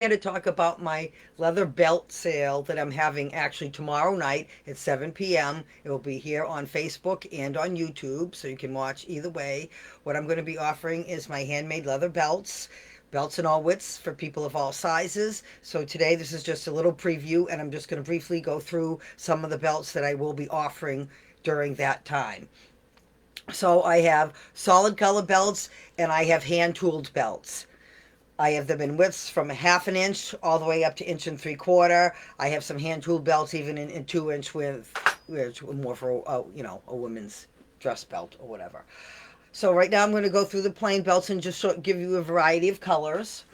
here to talk about my leather belt sale that I'm having actually tomorrow night at 7 p.m. It will be here on Facebook and on YouTube, so you can watch either way. What I'm going to be offering is my handmade leather belts in all widths for people of all sizes. So today this is just a little preview, and I'm just going to briefly go through some of the belts that I will be offering during that time. So I have solid color belts and I have hand tooled belts. I have them in widths from a half an inch all the way up to inch and three quarter. I have some hand tool belts even in 2 inch width, which are more for a women's dress belt or whatever. So right now I'm going to go through the plain belts and just give you a variety of colors.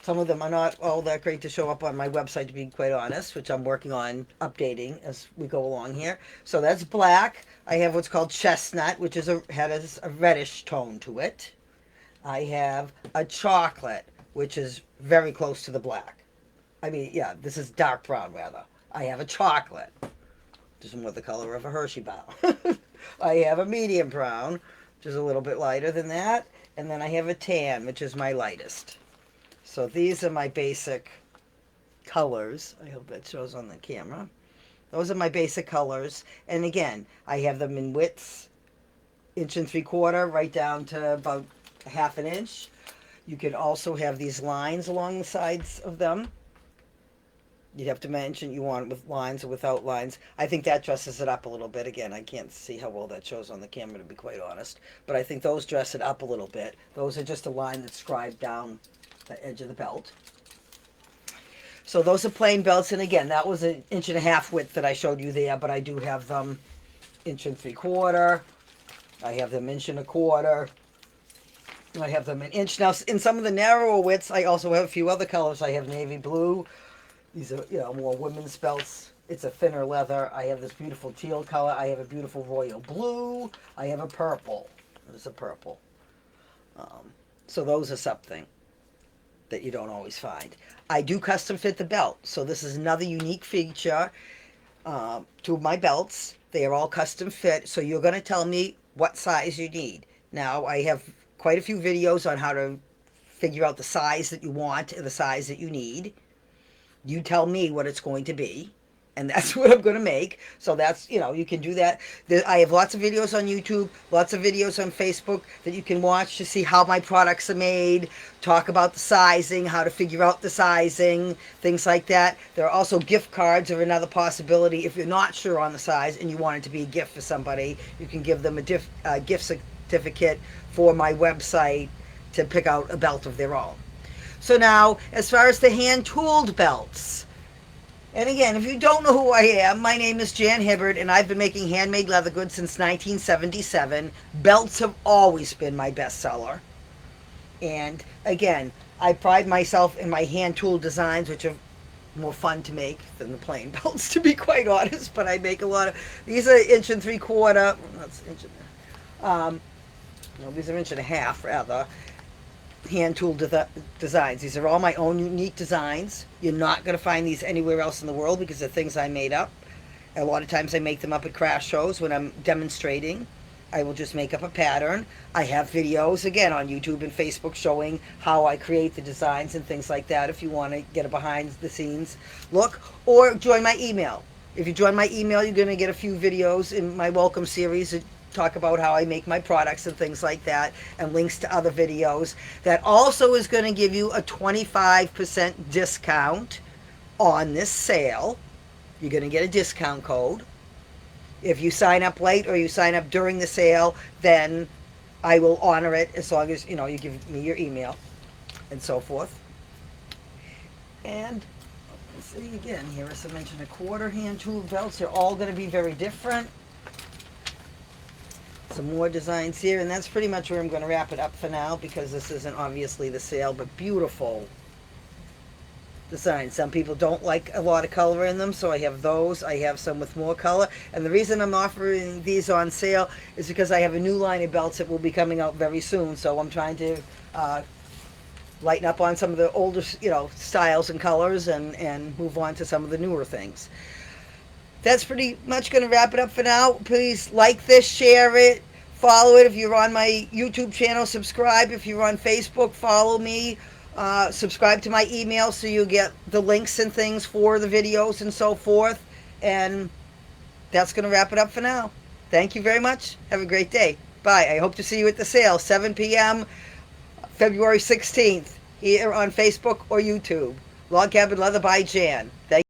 Some of them are not all that great to show up on my website, to be quite honest, which I'm working on updating as we go along here. So that's black. I have what's called chestnut, which has a reddish tone to it. I have a chocolate, which is very close to the black. I mean, yeah, this is dark brown rather. I have a chocolate, which is more the color of a Hershey bar. I have a medium brown, which is a little bit lighter than that. And then I have a tan, which is my lightest. So these are my basic colors. I hope that shows on the camera. Those are my basic colors. And again, I have them in widths, inch and three quarter, right down to about a half an inch. You could also have these lines along the sides of them. You'd have to mention you want it with lines or without lines. I think that dresses it up a little bit. Again, I can't see how well that shows on the camera, to be quite honest. But I think those dress it up a little bit. Those are just a line that's scribed down the edge of the belt. So those are plain belts. And again, that was an inch and a half width that I showed you there. But I do have them inch and three quarter. I have them inch and a quarter. I have them an inch. Now, in some of the narrower widths, I also have a few other colors. I have navy blue. These are, more women's belts. It's a thinner leather. I have this beautiful teal color. I have a beautiful royal blue. I have a purple. There's a purple. So those are something that you don't always find. I do custom fit the belt. So this is another unique feature to my belts. They are all custom fit. So you're going to tell me what size you need. Now, I have quite a few videos on how to figure out the size that you want and the size that you need. You tell me what it's going to be, and that's what I'm going to make. So that's, you can do that. I have lots of videos on YouTube, lots of videos on Facebook that you can watch to see how my products are made, talk about the sizing, how to figure out the sizing, things like that. There are also gift cards are another possibility. If you're not sure on the size and you want it to be a gift for somebody, you can give them a gift certificate for my website to pick out a belt of their own. So now, as far as the hand-tooled belts, and again, if you don't know who I am, my name is Jan Hibbard, and I've been making handmade leather goods since 1977. Belts have always been my bestseller. And again, I pride myself in my hand-tooled designs, which are more fun to make than the plain belts, to be quite honest. But I make a lot of these are inch and three quarter. That's inch and no, these are inch and a half rather. Hand tool designs. These are all my own unique designs. You're not going to find these anywhere else in the world because they're things I made up. A lot of times I make them up at craft shows when I'm demonstrating. I will just make up a pattern. I have videos again on YouTube and Facebook showing how I create the designs and things like that if you want to get a behind the scenes look, or join my email. If you join my email, you're going to get a few videos in my welcome series that talk about how I make my products and things like that, and links to other videos. That also is going to give you a 25% discount on this sale. You're going to get a discount code. If you sign up late or you sign up during the sale, then I will honor it as long as you give me your email and so forth. And let's see again, here are some inch and a quarter hand tool belts. They're all going to be very different. Some more designs here, and that's pretty much where I'm going to wrap it up for now, because this isn't obviously the sale, but beautiful designs. Some people don't like a lot of color in them, so I have those. I have some with more color, and the reason I'm offering these on sale is because I have a new line of belts that will be coming out very soon, so I'm trying to lighten up on some of the older styles and colors and move on to some of the newer things. That's pretty much going to wrap it up for now. Please like this, share it, follow it. If you're on my YouTube channel, subscribe. If you're on Facebook, follow me. Subscribe to my email so you get the links and things for the videos and so forth. And that's going to wrap it up for now. Thank you very much. Have a great day. Bye. I hope to see you at the sale, 7 p.m. February 16th, here on Facebook or YouTube. Log Cabin Leather by Jan. Thank